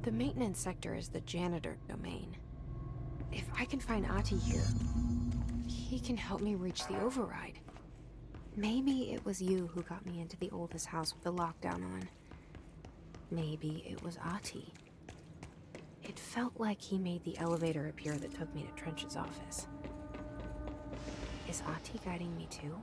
The maintenance sector is the janitor domain. If I can find Ahti here, he can help me reach the override. Maybe it was you who got me into the oldest house with the lockdown on. Maybe it was Ahti. It felt like he made the elevator appear that took me to Trench's office. Is Ahti guiding me too?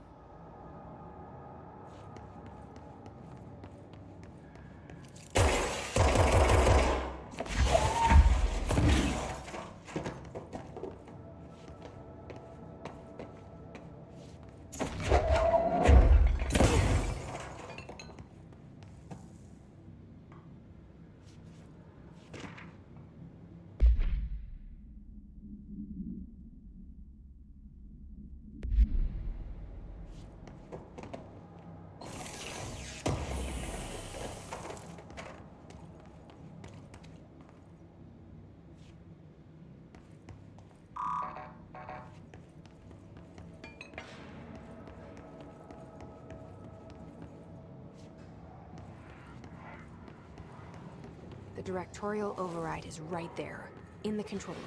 The directorial override is right there, in the control room.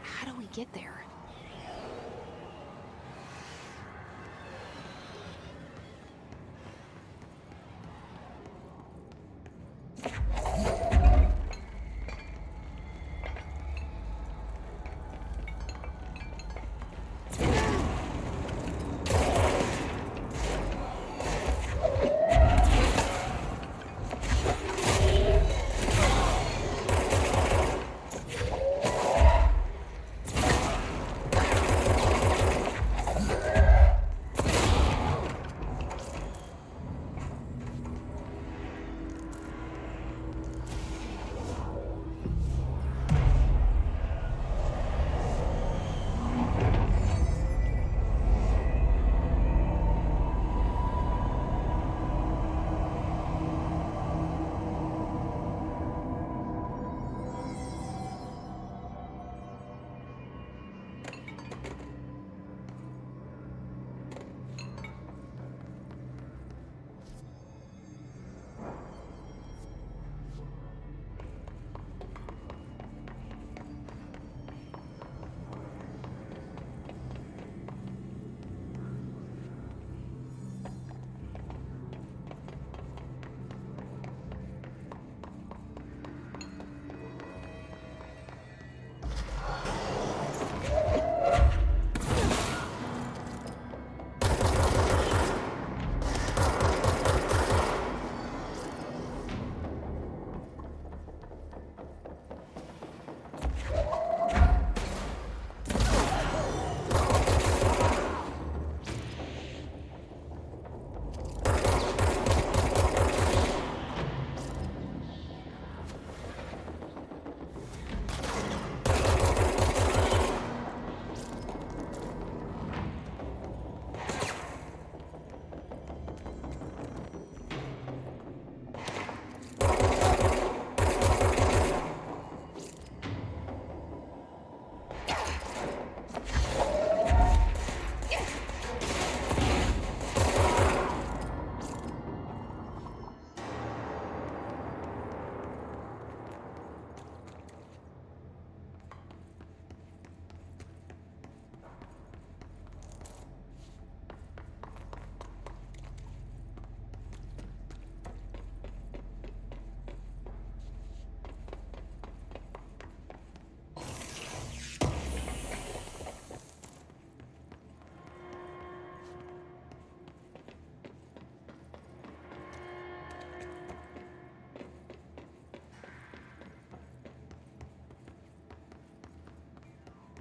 How do we get there?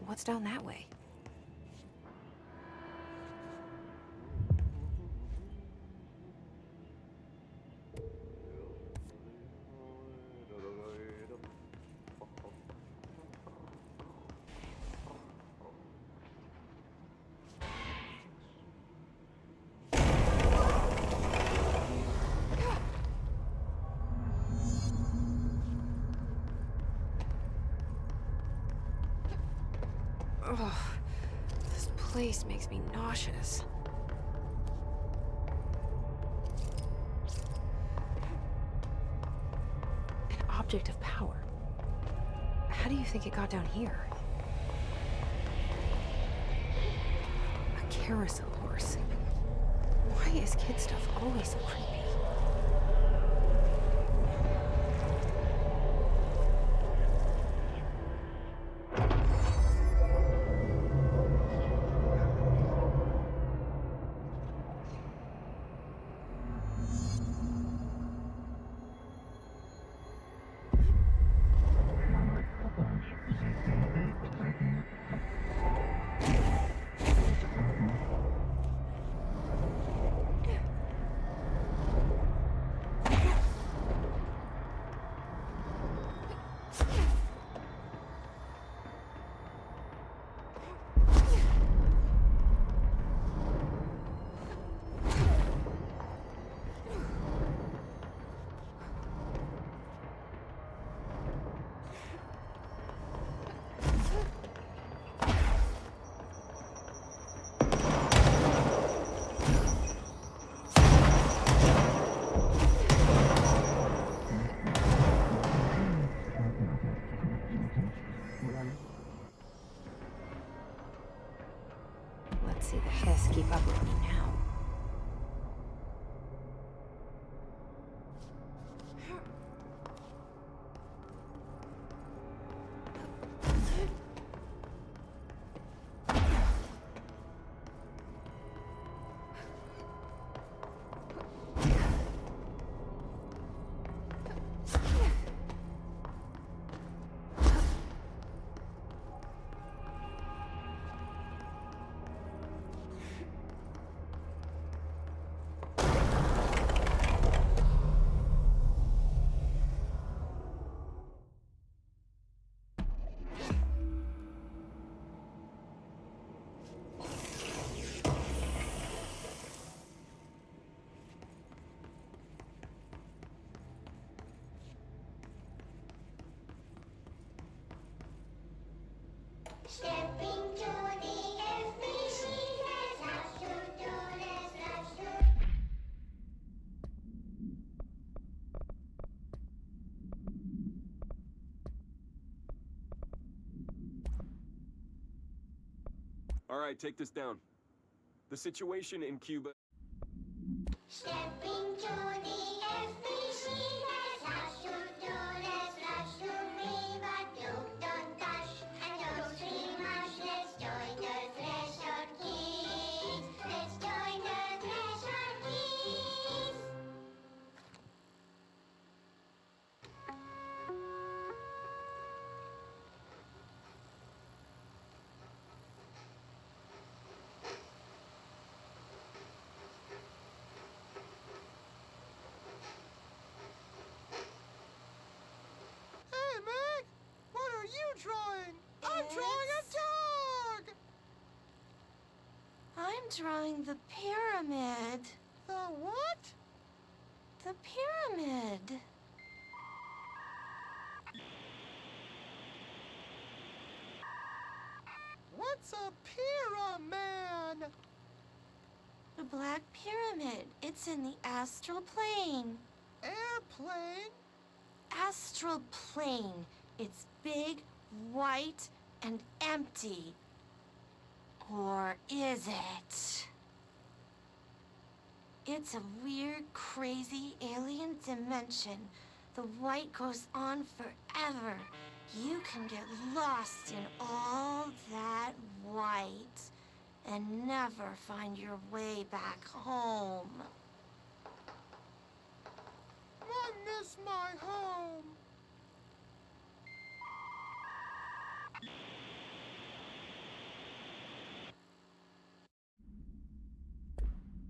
What's down that way? Ugh, this place makes me nauseous. An object of power. How do you think it got down here? A carousel horse. Why is kid stuff always so creepy? Let's see the hiss keep up with me now. Stepping to the FBC, let's have to do, let's have to. All right, take this down. The situation in Cuba. Stepping to the FBC, let's have to do, let's have to be, but you don't touch and don't scream much. Let's join the threshold kids. Let's join the threshold kids. Hey, Meg! What are you drawing? I'm drawing a dog! I'm drawing the pyramid. The what? The pyramid. What's a pyramid? The Black Pyramid. It's in the astral plane. Airplane? Astral plane. It's big, white, and empty. Or is it? It's a weird, crazy alien dimension. The white goes on forever. You can get lost in all that white and never find your way back home. I miss my home.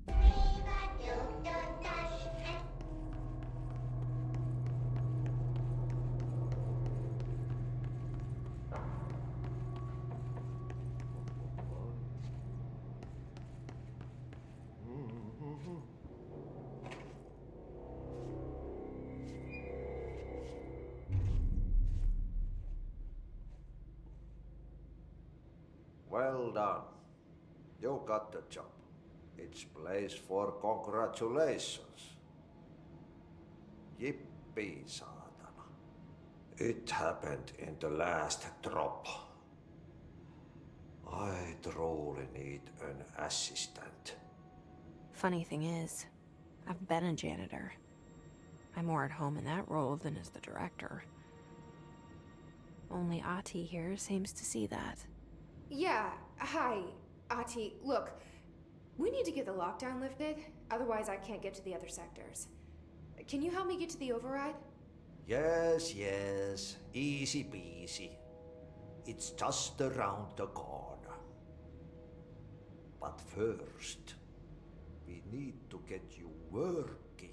But you don't touch and Well done. You got the job. It's place for congratulations. Yippee, saatana. It happened in the last drop. I truly need an assistant. Funny thing is, I've been a janitor. I'm more at home in that role than as the director. Only Ati here seems to see that. Yeah, hi, Ati. Look, we need to get the lockdown lifted, otherwise I can't get to the other sectors. Can you help me get to the override? Yes, yes, easy peasy. It's just around the corner. But first, we need to get you working.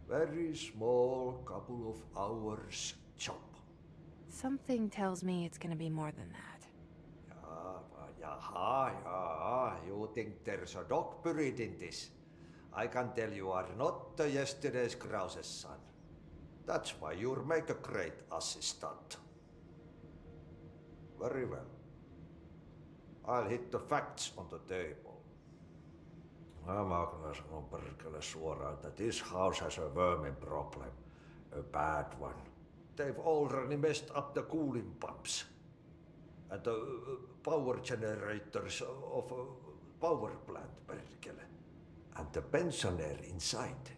Very small, couple of hours job. Something tells me it's gonna be more than that. Yeah, you think there's a dog buried in this? I can tell you are not the yesterday's Krause's son. That's why you'll make a great assistant. Very well. I'll hit the facts on the table. Mä kyllä sanon perkele suoraan, that this house has a vermin problem. A bad one. They've already messed up the cooling pumps. And the power generators of a power plant, perkele. And the pensioner inside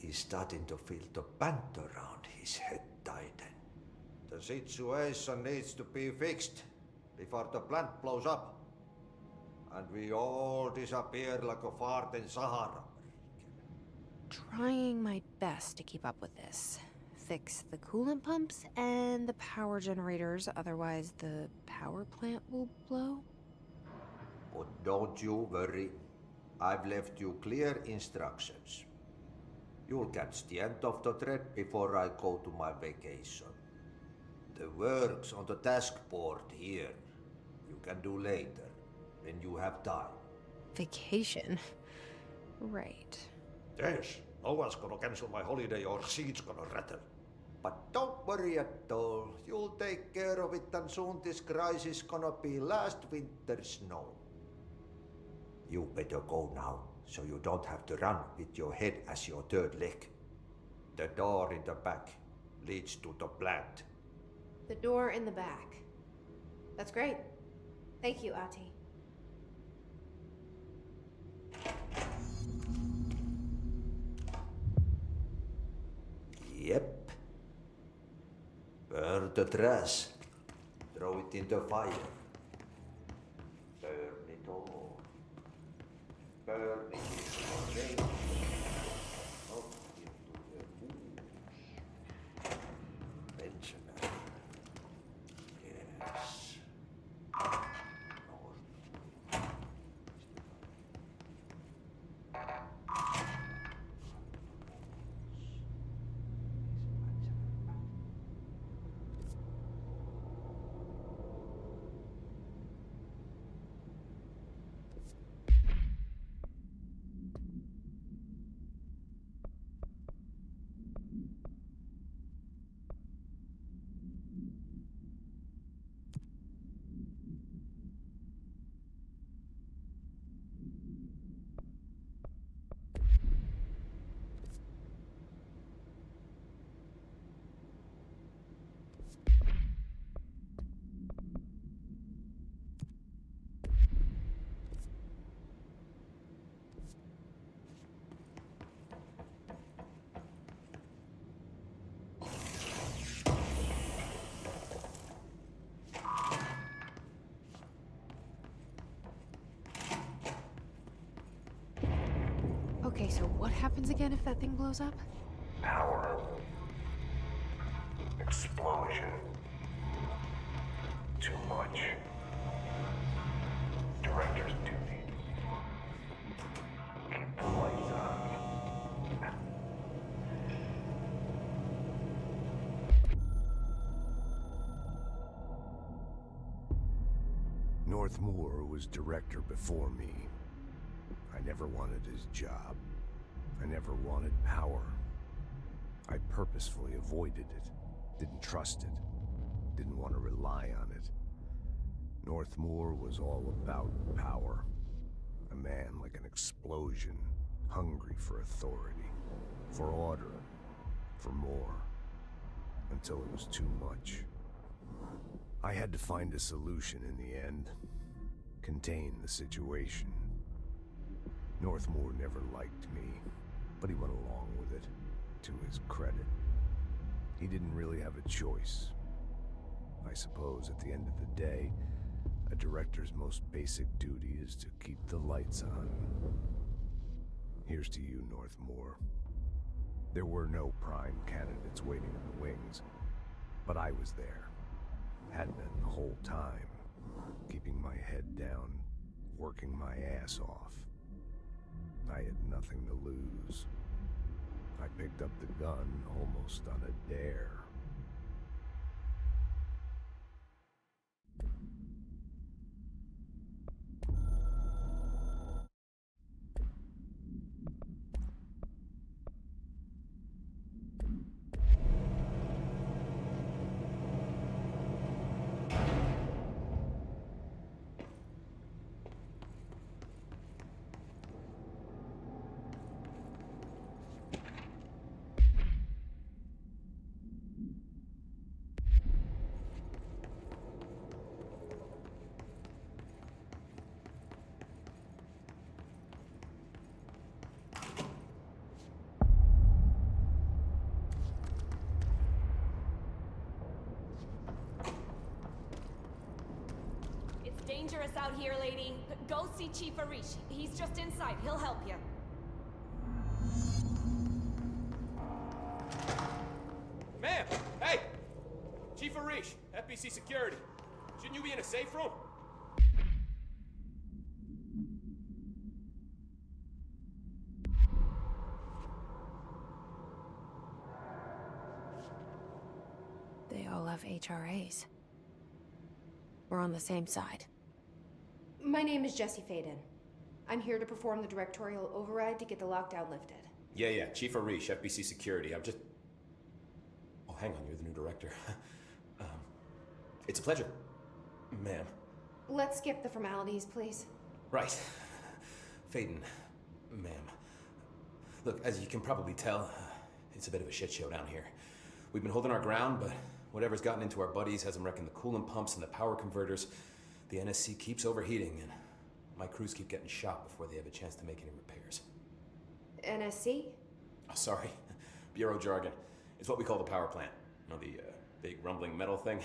is starting to feel the band around his head tighten. The situation needs to be fixed before the plant blows up. And we all disappear like a fart in Sahara. Trying my best to keep up with this. Fix the coolant pumps and the power generators, otherwise the power plant will blow. But don't you worry. I've left you clear instructions. You'll catch the end of the thread before I go to my vacation. The work's on the task board here. You can do later, when you have time. Vacation? Right. Yes, no one's gonna cancel my holiday or seat's gonna rattle. But don't worry at all. You'll take care of it and soon this crisis gonna be last winter's snow. You better go now, so you don't have to run with your head as your third leg. The door in the back leads to the plant. The door in the back. That's great. Thank you, Ati. Yep. Burn the trash. Throw it in the fire. Burn it all. Burn it in the rain. Not into the moons. Pensioner. Yes. Okay, so what happens again if that thing blows up? Power. Explosion. Too much. Director's duty. Keep the lights on. Northmoor was director before me. I never wanted his job. I never wanted power. I purposefully avoided it, didn't trust it, didn't want to rely on it. Northmoor was all about power. A man like an explosion, hungry for authority, for order, for more. until it was too much. I had to find a solution in the end. Contain the situation. Northmore never liked me, but he went along with it, to his credit. He didn't really have a choice. I suppose at the end of the day, a director's most basic duty is to keep the lights on. Here's to you, Northmore. There were no prime candidates waiting in the wings, but I was there. Had been the whole time, keeping my head down, working my ass off. I had nothing to lose. I picked up the gun almost on a dare. Dangerous out here, lady. Go see Chief Arish. He's just inside. He'll help you. Ma'am! Hey! Chief Arish, FBC Security. Shouldn't you be in a safe room? They all have HRAs. We're on the same side. My name is Jesse Faden. I'm here to perform the directorial override to get the lockdown lifted. Yeah, Chief Arish, FBC Security. I'm just... Oh, hang on, you're the new director. It's a pleasure, ma'am. Let's skip the formalities, please. Right. Faden, ma'am. Look, as you can probably tell, it's a bit of a shit show down here. We've been holding our ground, but whatever's gotten into our buddies has them wrecking the coolant pumps and the power converters. The NSC keeps overheating, and my crews keep getting shot before they have a chance to make any repairs. NSC? Oh, sorry. Bureau jargon. It's what we call the power plant. You know, the big rumbling metal thing?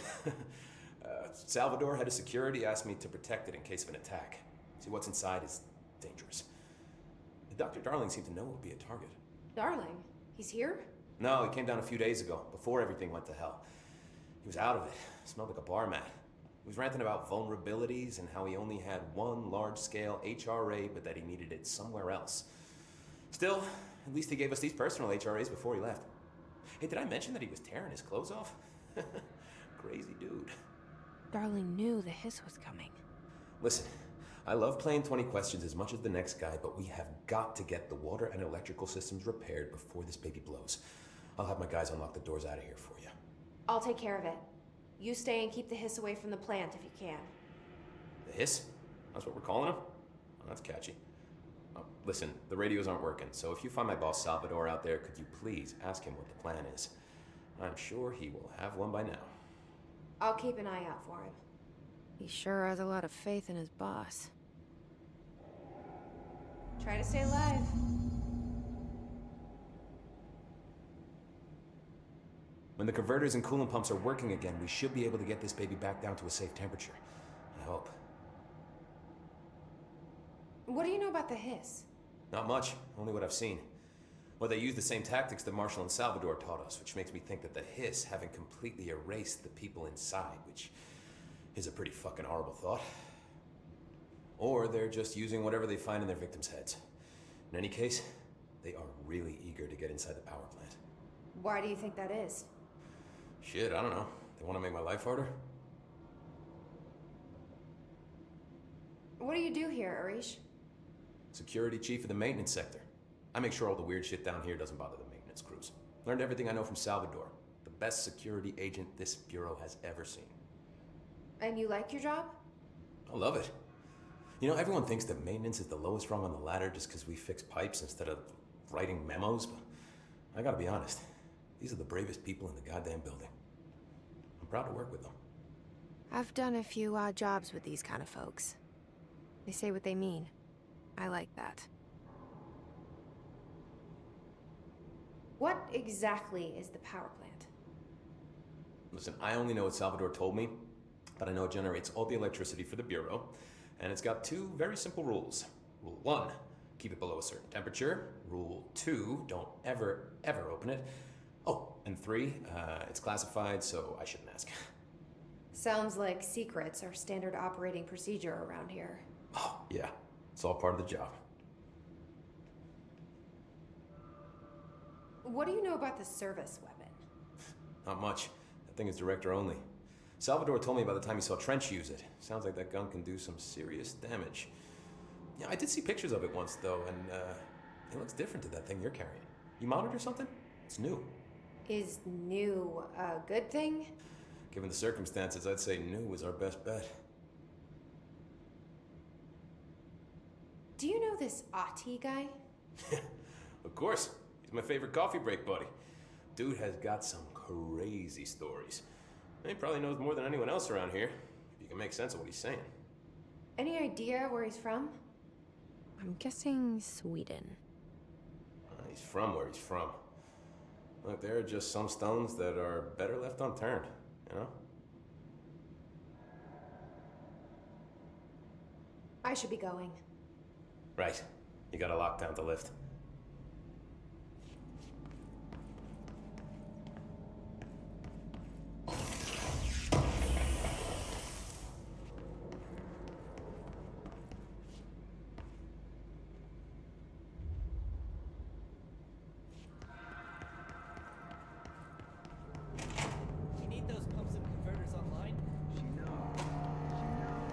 Salvador, head of security, asked me to protect it in case of an attack. See, what's inside is dangerous. Dr. Darling seemed to know it would be a target. Darling? He's here? No, he came down a few days ago, before everything went to hell. He was out of it. Smelled like a bar mat. He was ranting about vulnerabilities and how he only had one large-scale HRA, but that he needed it somewhere else. Still, at least he gave us these personal HRAs before he left. Hey, did I mention that he was tearing his clothes off? Crazy dude. Darling knew the hiss was coming. Listen, I love playing 20 questions as much as the next guy, but we have got to get the water and electrical systems repaired before this baby blows. I'll have my guys unlock the doors out of here for you. I'll take care of it. You stay and keep the hiss away from the plant if you can. The hiss? That's what we're calling him? Oh, that's catchy. Oh, listen, the radios aren't working, so if you find my boss Salvador out there, could you please ask him what the plan is? I'm sure he will have one by now. I'll keep an eye out for him. He sure has a lot of faith in his boss. Try to stay alive. When the converters and coolant pumps are working again, we should be able to get this baby back down to a safe temperature. I hope. What do you know about the hiss? Not much, only what I've seen. Well, they use the same tactics that Marshall and Salvador taught us, which makes me think that the hiss haven't completely erased the people inside, which is a pretty fucking horrible thought. Or they're just using whatever they find in their victims' heads. In any case, they are really eager to get inside the power plant. Why do you think that is? Shit, I don't know. They want to make my life harder? What do you do here, Arish? Security chief of the maintenance sector. I make sure all the weird shit down here doesn't bother the maintenance crews. Learned everything I know from Salvador. The best security agent this bureau has ever seen. And you like your job? I love it. You know, everyone thinks that maintenance is the lowest rung on the ladder just because we fix pipes instead of writing memos, but I gotta be honest. These are the bravest people in the goddamn building. I'm proud to work with them. I've done a few odd jobs with these kind of folks. They say what they mean. I like that. What exactly is the power plant? Listen, I only know what Salvador told me, but I know it generates all the electricity for the Bureau, and it's got two very simple rules. Rule 1, keep it below a certain temperature. Rule 2, don't ever, ever open it. Oh, and 3, it's classified, so I shouldn't ask. Sounds like secrets are standard operating procedure around here. Oh, yeah. It's all part of the job. What do you know about the service weapon? Not much. That thing is director only. Salvador told me by the time he saw Trench use it. Sounds like that gun can do some serious damage. Yeah, I did see pictures of it once, though, and it looks different to that thing you're carrying. You mounted or something? It's new. Is new a good thing? Given the circumstances, I'd say new was our best bet. Do you know this Ati guy? Of course. He's my favorite coffee break buddy. Dude has got some crazy stories. He probably knows more than anyone else around here, if you can make sense of what he's saying. Any idea where he's from? I'm guessing Sweden. He's from where he's from. Look, there are just some stones that are better left unturned, you know? I should be going. Right. You gotta lock down the lift. You need those pumps and converters online? She knows. She knows.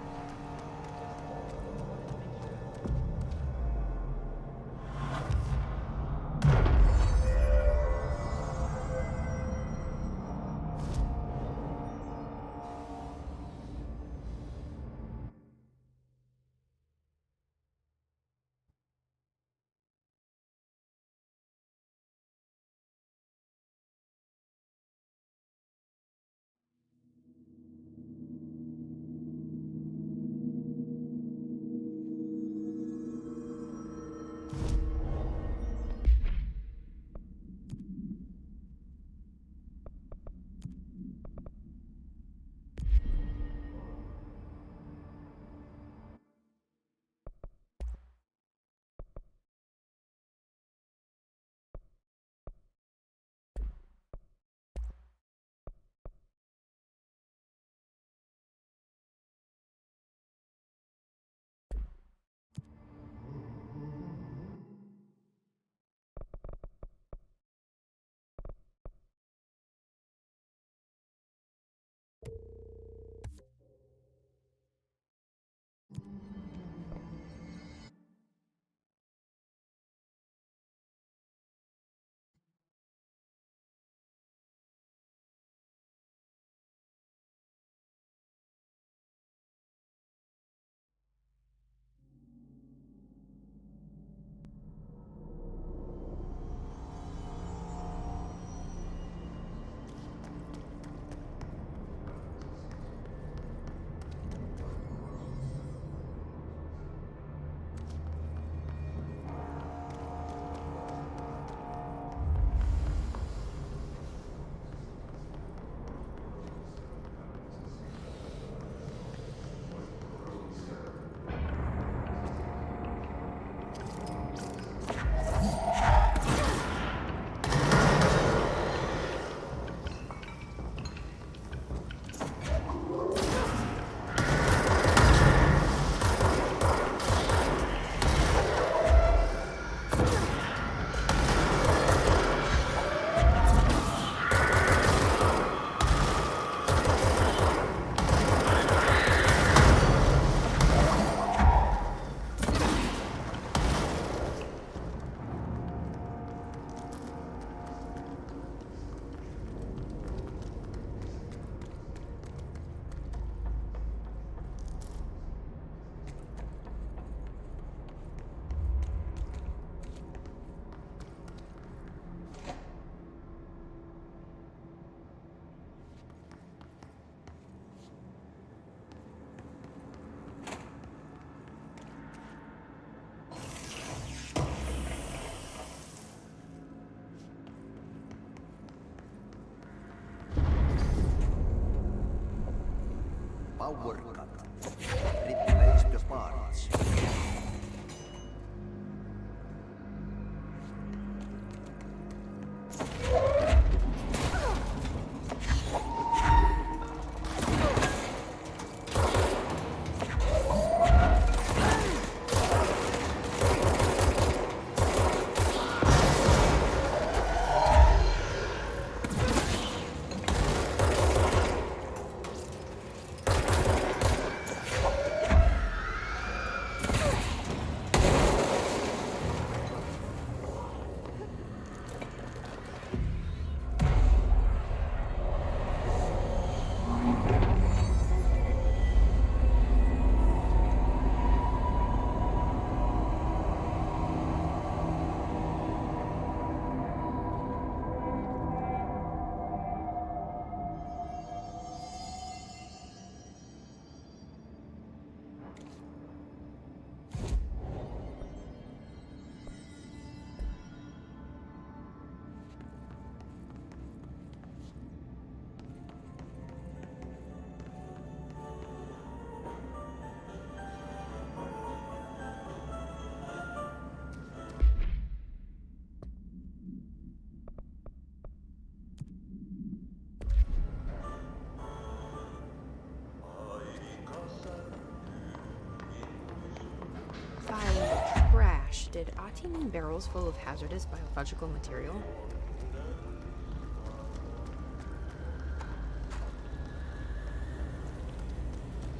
Ati mean barrels full of hazardous biological material?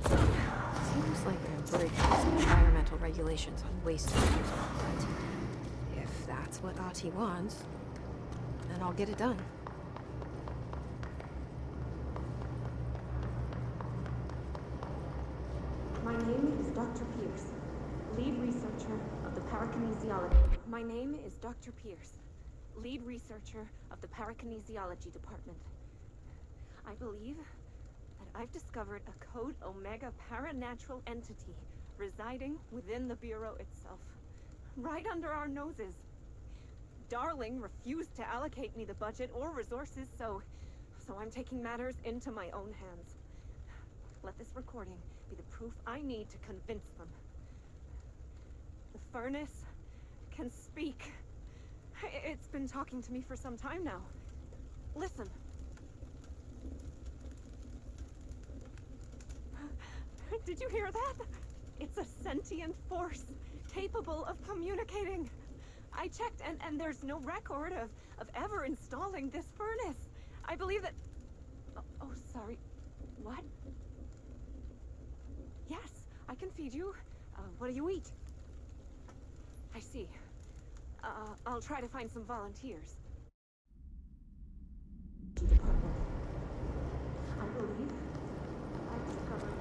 Seems like a break some environmental regulations on waste disposal, but if that's what Ati wants, then I'll get it done. My name is Dr. Pierce, lead researcher of the parakinesiology. My name is Dr. Pierce, lead researcher of the parakinesiology department. I believe that I've discovered a Code Omega paranatural entity residing within the Bureau itself, right under our noses. Darling refused to allocate me the budget or resources, so I'm taking matters into my own hands. Let this recording be the proof I need to convince them. The furnace can speak. It's been talking to me for some time now. Listen. Did you hear that? It's a sentient force, capable of communicating. I checked, and there's no record of ever installing this furnace. I believe that... Oh, sorry. What? Yes, I can feed you. What do you eat? I see. I'll try to find some volunteers. I believe I've discovered...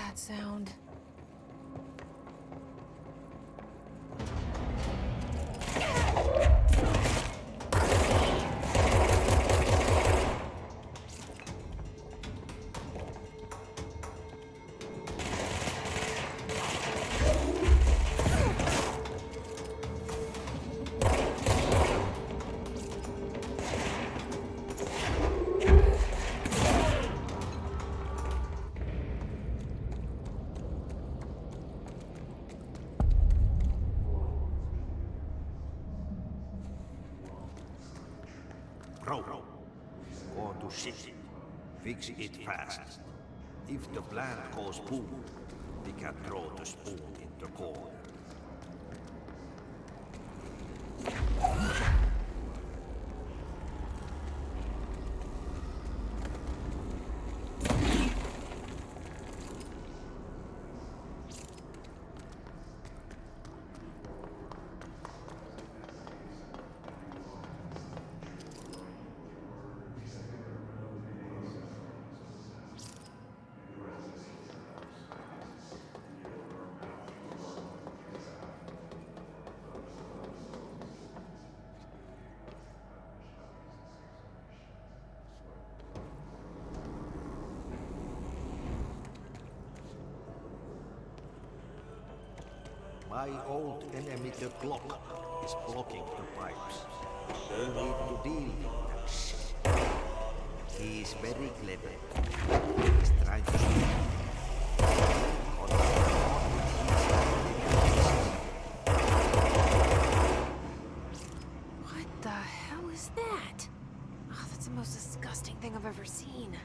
that sound? Bro, go to shit. Fix it fast. If the plant goes boom, we can throw the spoon in the corner. My old enemy, the clock, is blocking the pipes. We need to deal with that shit. He is very clever. He's trying to stop me. What the hell is that? Oh, that's the most disgusting thing I've ever seen.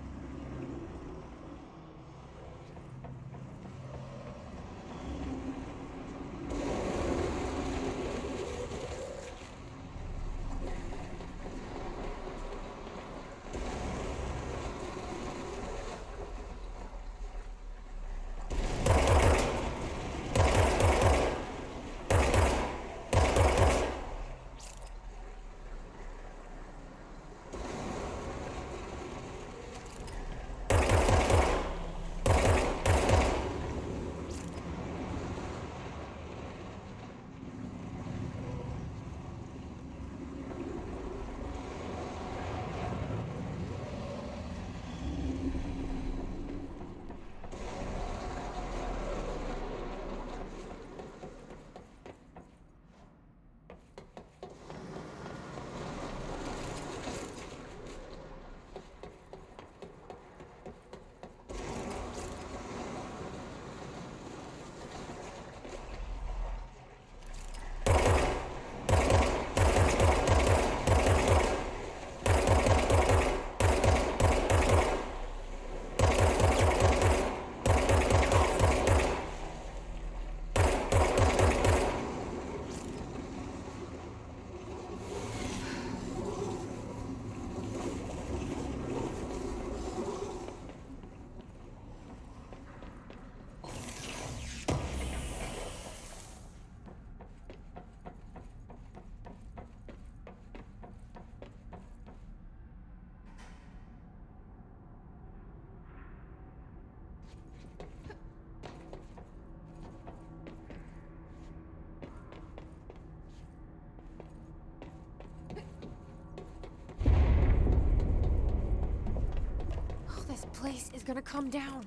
This place is gonna come down.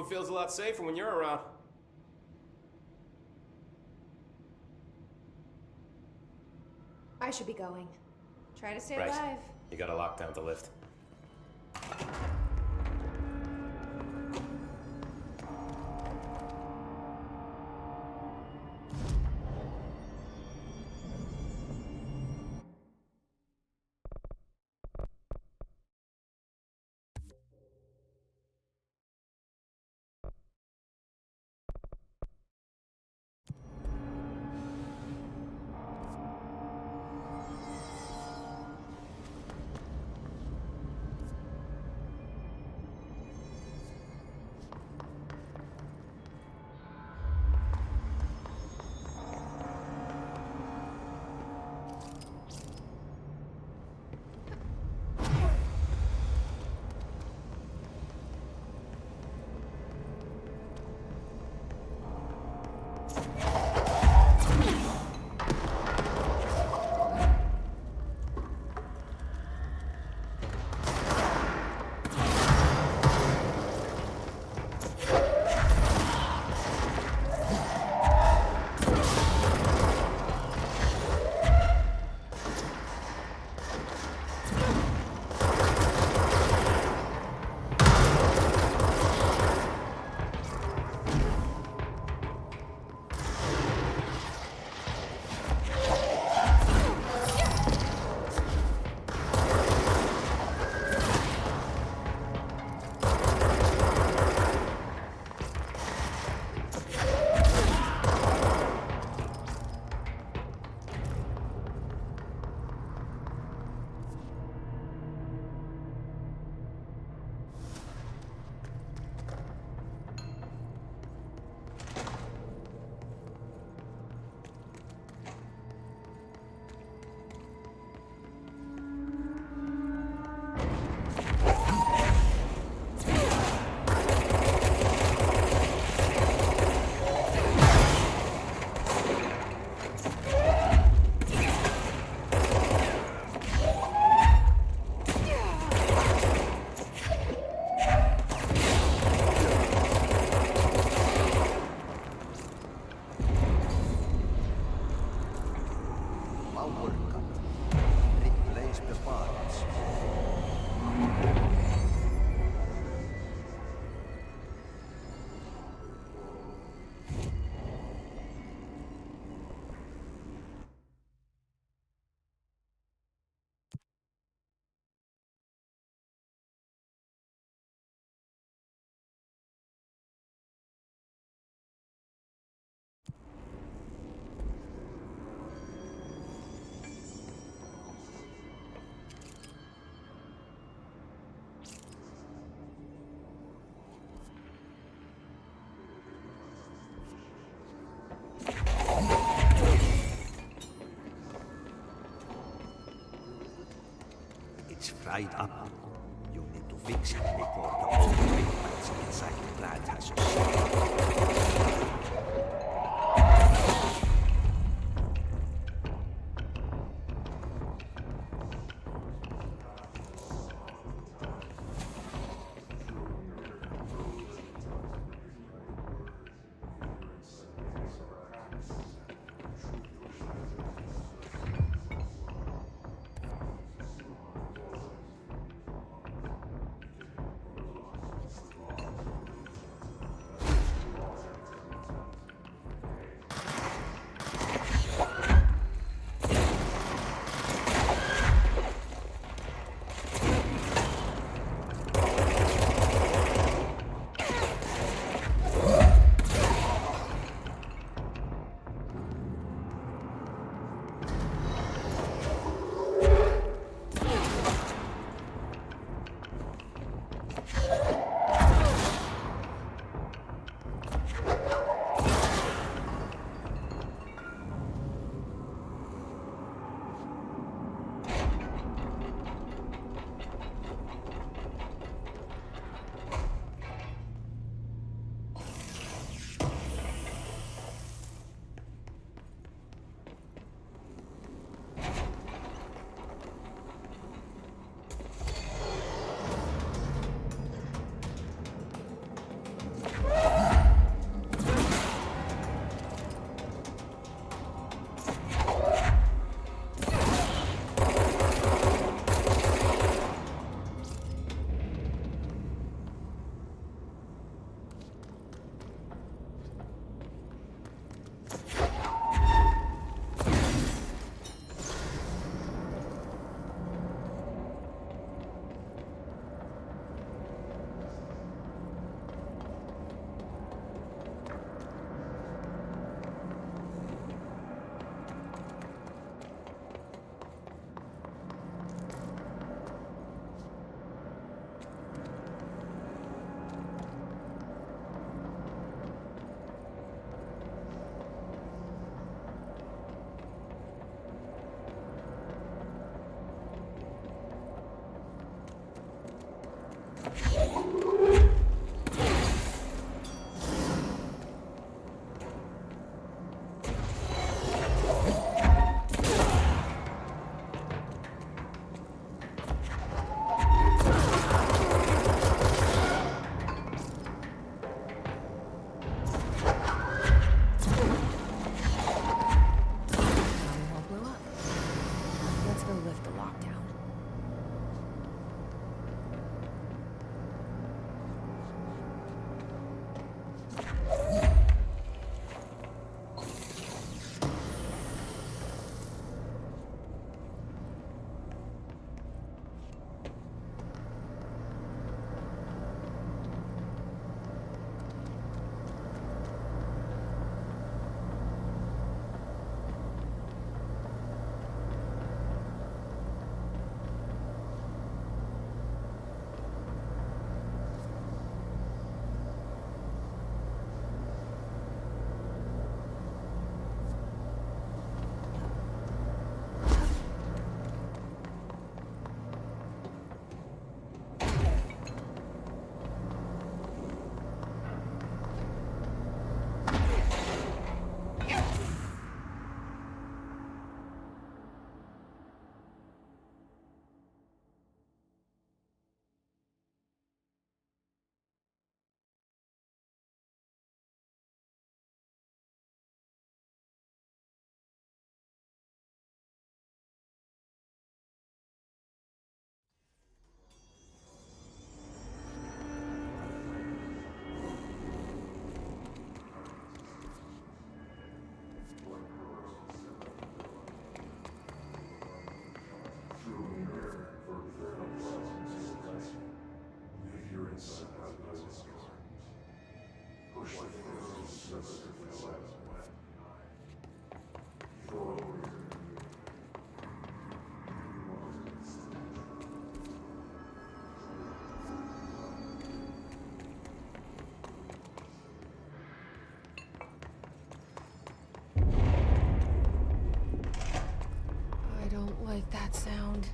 Neighborhood feels a lot safer when you're around. I should be going. Try to stay Right. alive. You gotta lock down the lift. It's fried up. You need to fix it before the old pigments inside the plant has a shot. that sound?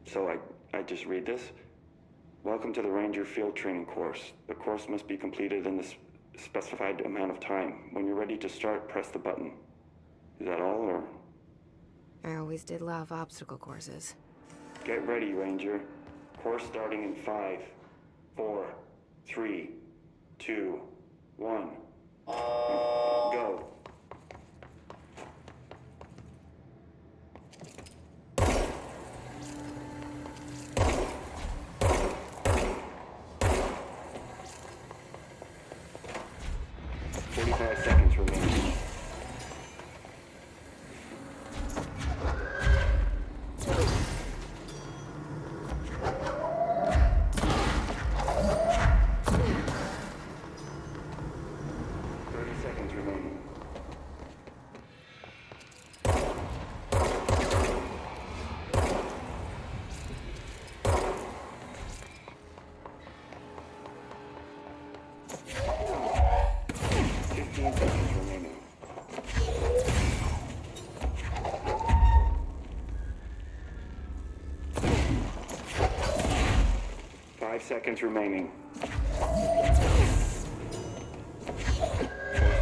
So I just read this? Welcome to the Ranger Field Training course. The course must be completed in the specified amount of time. When you're ready to start, press the button. Is that all, or? I always did love obstacle courses. Get ready, Ranger. Course starting in 5, 4, 3, 2, 1. Go. Seconds remaining. Course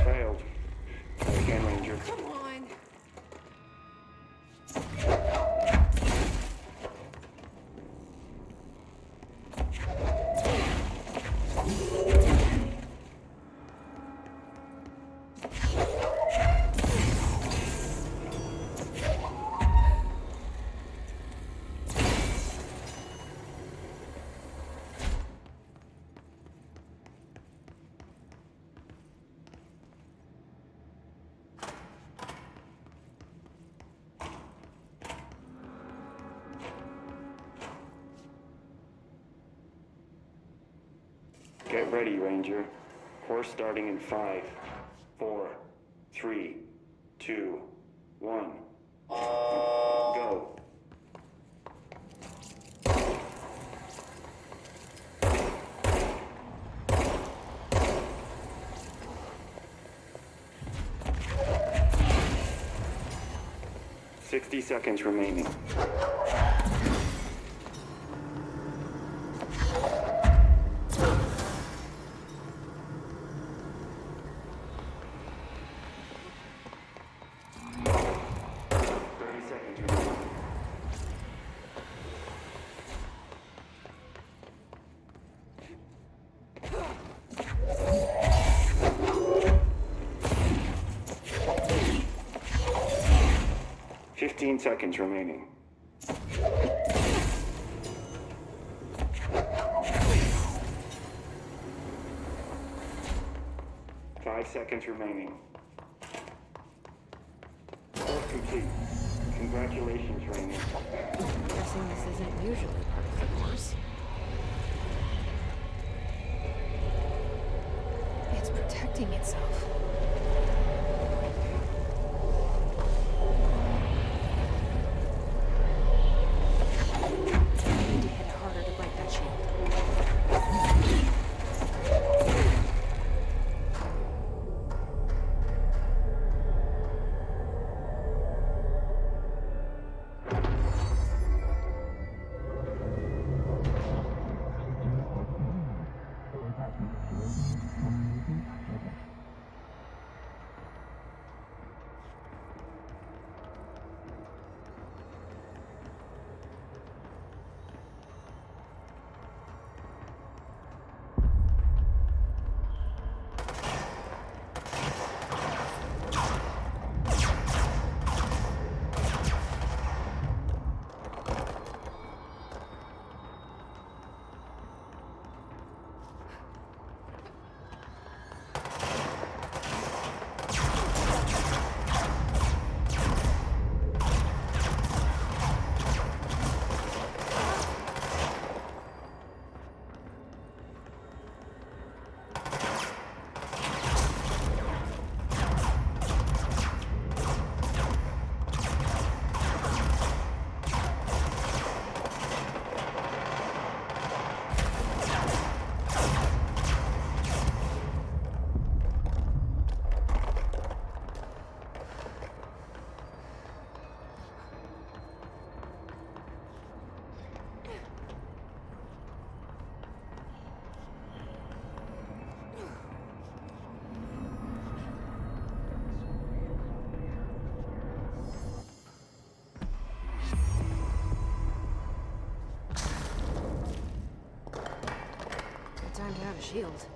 failed. Try again, Ranger. Come on. Get ready, Ranger. Course starting in 5, 4, 3, 2, 1. Go. "60 seconds remaining. 15 seconds remaining. 5 seconds remaining. Course complete. Congratulations, Ranger. I'm guessing this isn't usually part of the course. It's protecting itself. I need to hit shield.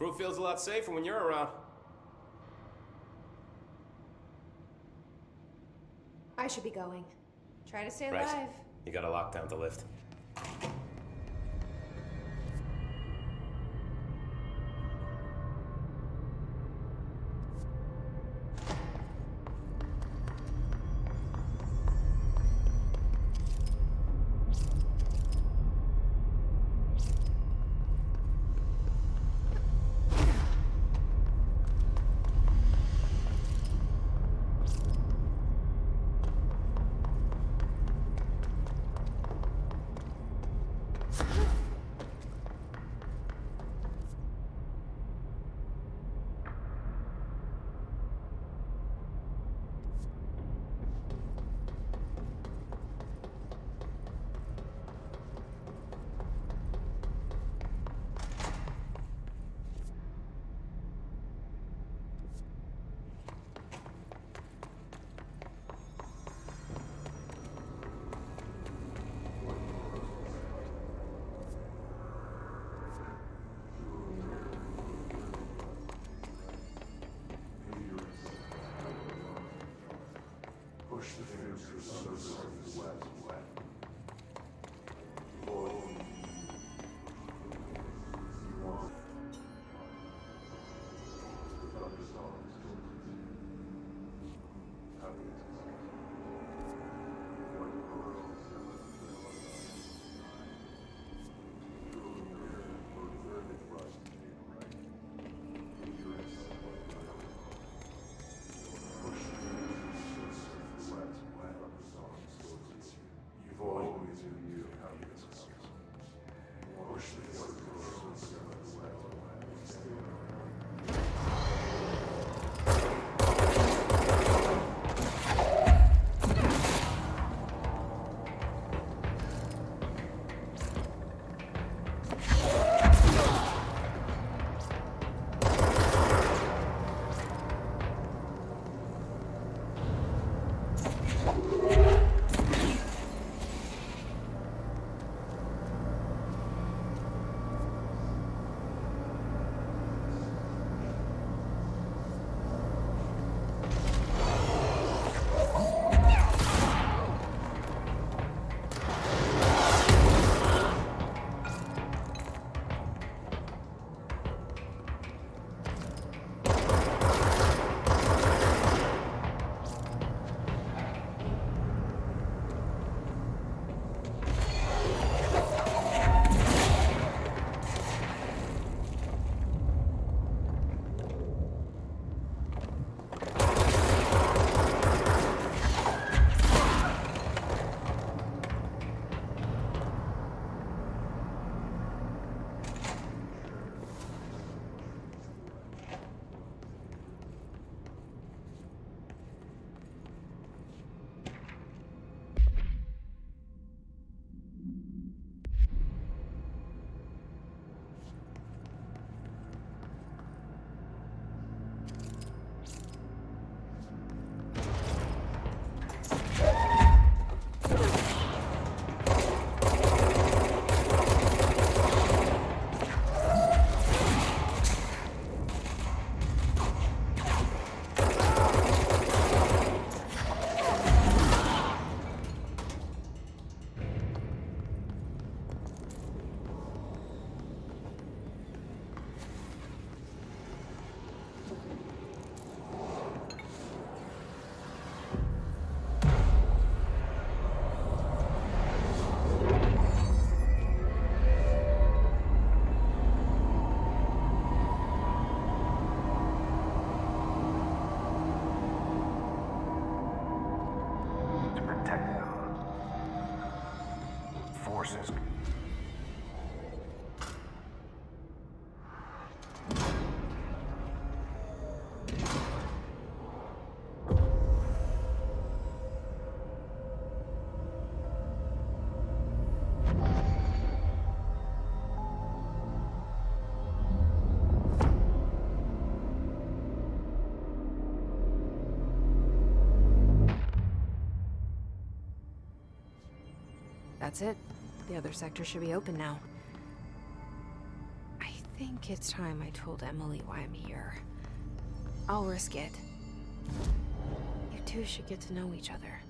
Crew feels a lot safer when you're around. I should be going. Try to stay Right. alive. You gotta lock down the lift. forces. That's it. The other sector should be open now. I think it's time I told Emily why I'm here. I'll risk it. You two should get to know each other.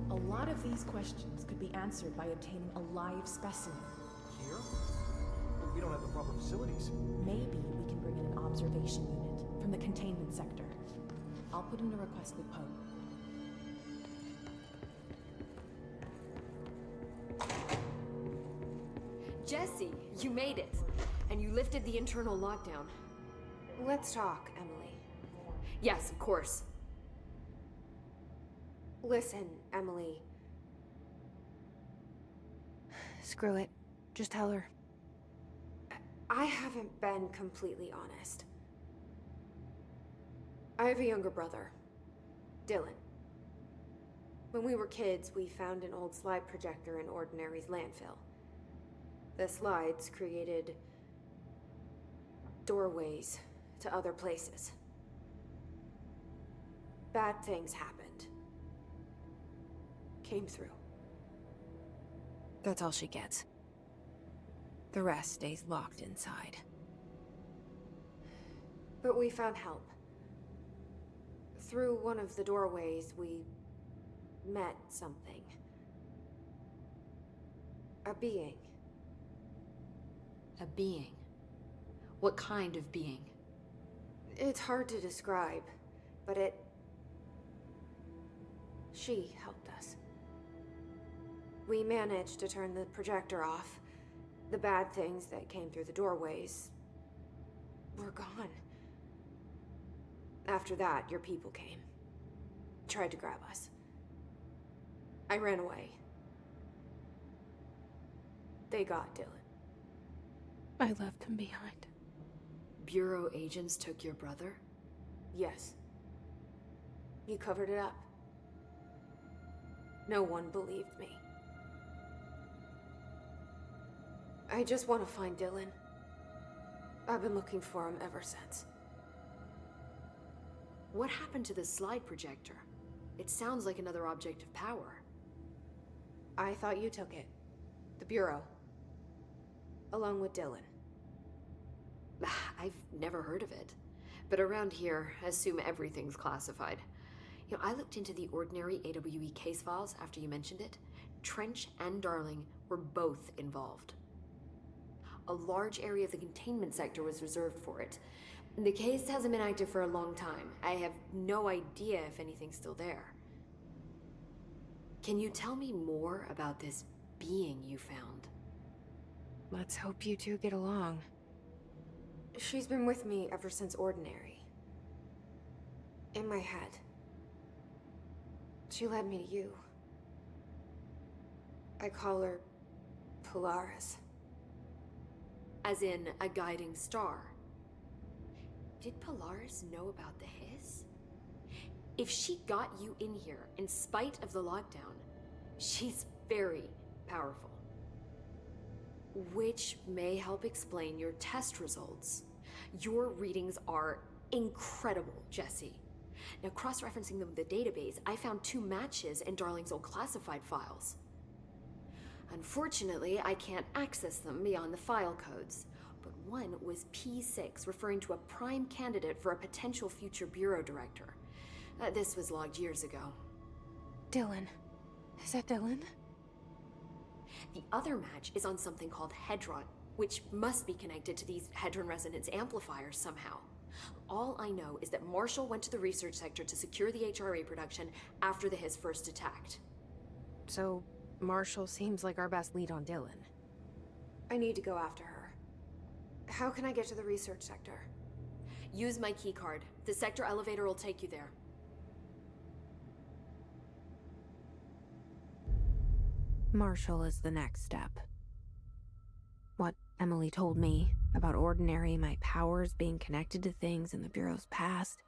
A lot of these questions could be answered by obtaining a live specimen. Here? But we don't have the proper facilities. Maybe we can bring in an observation unit from the containment sector. I'll put in a request with Poe. Jesse, you made it. And you lifted the internal lockdown. Let's talk, Emily. Yes, of course. Listen, Emily. Screw it. Just tell her. I haven't been completely honest. I have a younger brother, Dylan. When we were kids, we found an old slide projector in Ordinary's landfill. The slides created doorways to other places. Bad things happened. Came through. That's all she gets. The rest stays locked inside. But we found help. Through one of the doorways, we met something. A being. A being? What kind of being? It's hard to describe, but she helped us. We managed to turn the projector off. The bad things that came through the doorways were gone. After that, your people came. Tried to grab us. I ran away. They got Dylan. I left him behind. Bureau agents took your brother? Yes. You covered it up. No one believed me. I just want to find Dylan. I've been looking for him ever since. What happened to the slide projector? It sounds like another object of power. I thought you took it. The Bureau. Along with Dylan. I've never heard of it. But around here, I assume everything's classified. You know, I looked into the Ordinary AWE case files after you mentioned it. Trench and Darling were both involved. A large area of the containment sector was reserved for it. The case hasn't been active for a long time. I have no idea if anything's still there. Can you tell me more about this being you found? Let's hope you two get along. She's been with me ever since Ordinary. In my head. She led me to you. I call her Polaris. As in a guiding star. Did Polaris know about the hiss? If she got you in here in spite of the lockdown, she's very powerful. Which may help explain your test results. Your readings are incredible, Jesse. Now, cross-referencing them with the database, I found 2 matches in Darling's old classified files. Unfortunately, I can't access them beyond the file codes, but one was P6, referring to a prime candidate for a potential future bureau director. This was logged years ago. Dylan. Is that Dylan? The other match is on something called Hedron, which must be connected to these Hedron resonance amplifiers somehow. All I know is that Marshall went to the research sector to secure the HRA production after the Hiss first attacked. So, Marshall seems like our best lead on Dylan. I need to go after her. How can I get to the research sector? Use my keycard. The sector elevator will take you there. Marshall is the next step. What Emily told me about Ordinary, my powers being connected to things in the Bureau's past,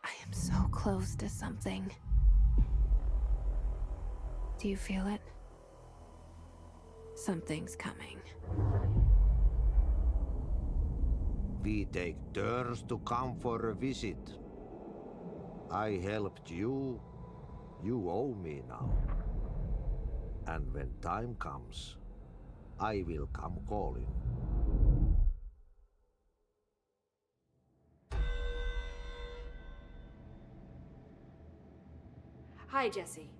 I am so close to something. Do you feel it? Something's coming. We take turns to come for a visit. I helped you. You owe me now. And when time comes, I will come calling. Hi, Jesse.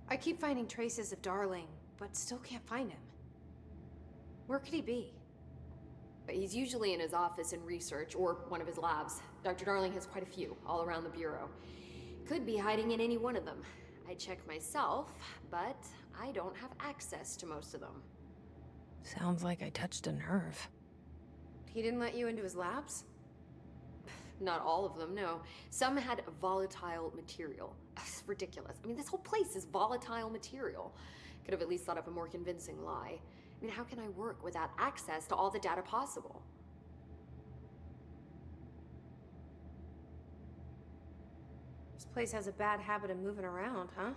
I keep finding traces of Darling, but still can't find him. Where could he be? He's usually in his office in research, or one of his labs. Dr. Darling has quite a few, all around the Bureau. Could be hiding in any one of them. I check myself, but I don't have access to most of them. Sounds like I touched a nerve. He didn't let you into his labs? Not all of them, no. Some had volatile material. It's ridiculous. I mean, this whole place is volatile material. Could have at least thought up a more convincing lie. I mean, how can I work without access to all the data possible? This place has a bad habit of moving around, huh?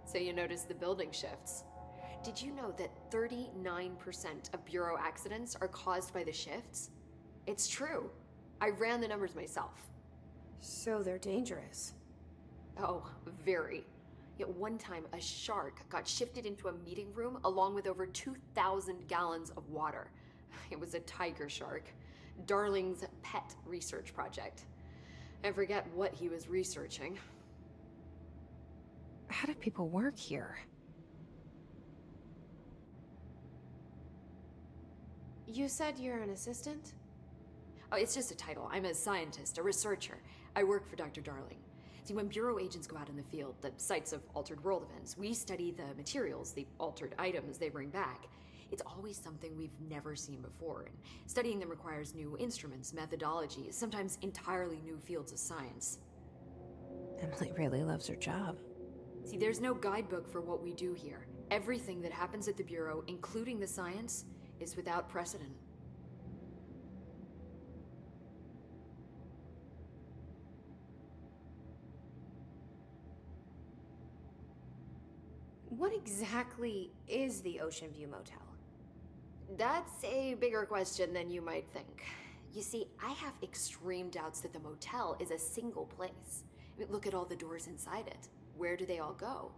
So you notice the building shifts. Did you know that 39% of Bureau accidents are caused by the shifts? It's true. I ran the numbers myself. So they're dangerous. Oh, very. Yet one time, a shark got shifted into a meeting room along with over 2,000 gallons of water. It was a tiger shark. Darling's pet research project. I forget what he was researching. How do people work here? You said you're an assistant? Oh, it's just a title. I'm a scientist, a researcher. I work for Dr. Darling. See, when Bureau agents go out in the field, the sites of altered world events, we study the materials, the altered items they bring back. It's always something we've never seen before, and studying them requires new instruments, methodologies, sometimes entirely new fields of science. Emily really loves her job. See, there's no guidebook for what we do here. Everything that happens at the Bureau, including the science, is without precedent. What exactly is the Ocean View Motel? That's a bigger question than you might think. You see, I have extreme doubts that the motel is a single place. I mean, look at all the doors inside it. Where do they all go?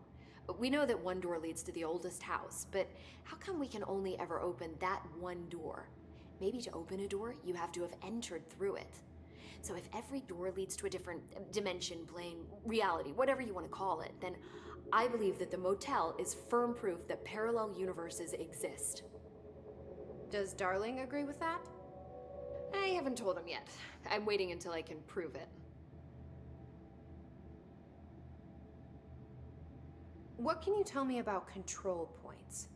We know that one door leads to the oldest house, but how come we can only ever open that one door? Maybe to open a door, you have to have entered through it. So if every door leads to a different dimension, plane, reality, whatever you want to call it, then I believe that the motel is firm proof that parallel universes exist. Does Darling agree with that? I haven't told him yet. I'm waiting until I can prove it. What can you tell me about control points?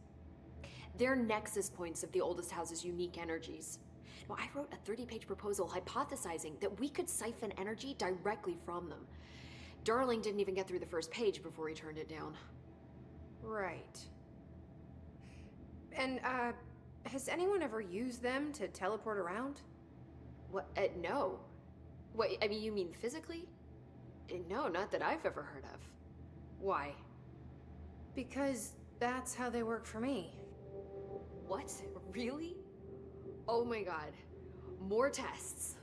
They're nexus points of the oldest house's unique energies. Now, I wrote a 30-page proposal hypothesizing that we could siphon energy directly from them. Darling didn't even get through the first page before he turned it down. Right. And, Has anyone ever used them to teleport around? What? No. What, I mean, you mean physically? No, not that I've ever heard of. Why? Because that's how they work for me. What? Really? Oh my god. More tests.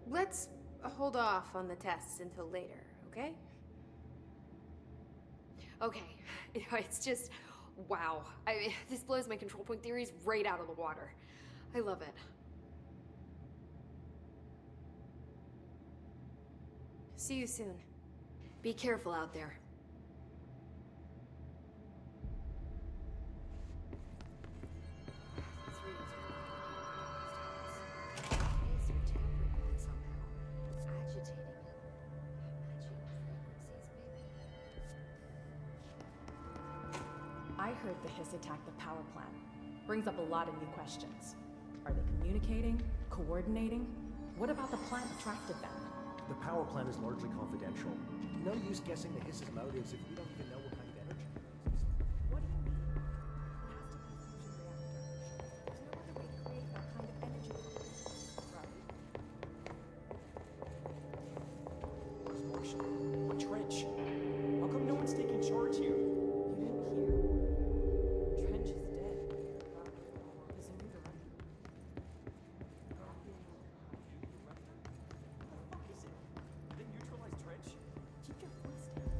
Let's hold off on the tests until later, okay? Okay. It's just, wow. I mean, this blows my control point theories right out of the water. I love it. See you soon. Be careful out there. I heard the Hiss attacked the power plant. Brings up a lot of new questions. Are they communicating? Coordinating? What about the plant attracted them? The power plant is largely confidential. No use guessing the Hiss's motives if we don't even know what kind of energy it uses. What do you mean? It has to be a fusion reactor. There's no other way to create that kind of energy, right? Where's Marshall? What trench? How come no one's taking charge here? You didn't hear? Trench is dead. Presumably the right. They neutralized Trench? Keep your voice down.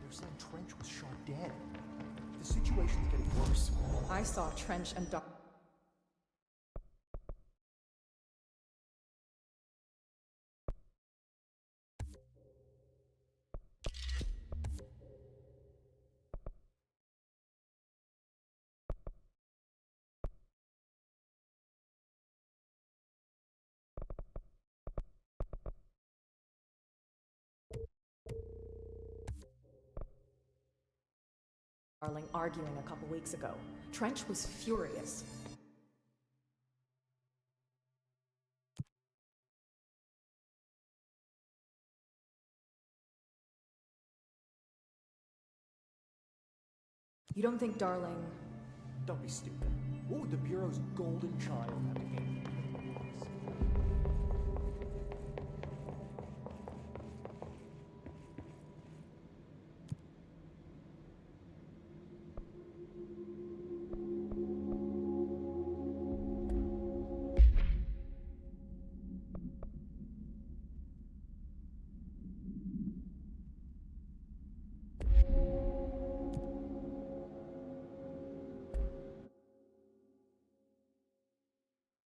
They're saying Trench was shot dead. The situation's getting worse. I saw Trench and Doc. Darling arguing a couple weeks ago. Trench was furious. You don't think Darling... Don't be stupid. What would the Bureau's golden child have to gain from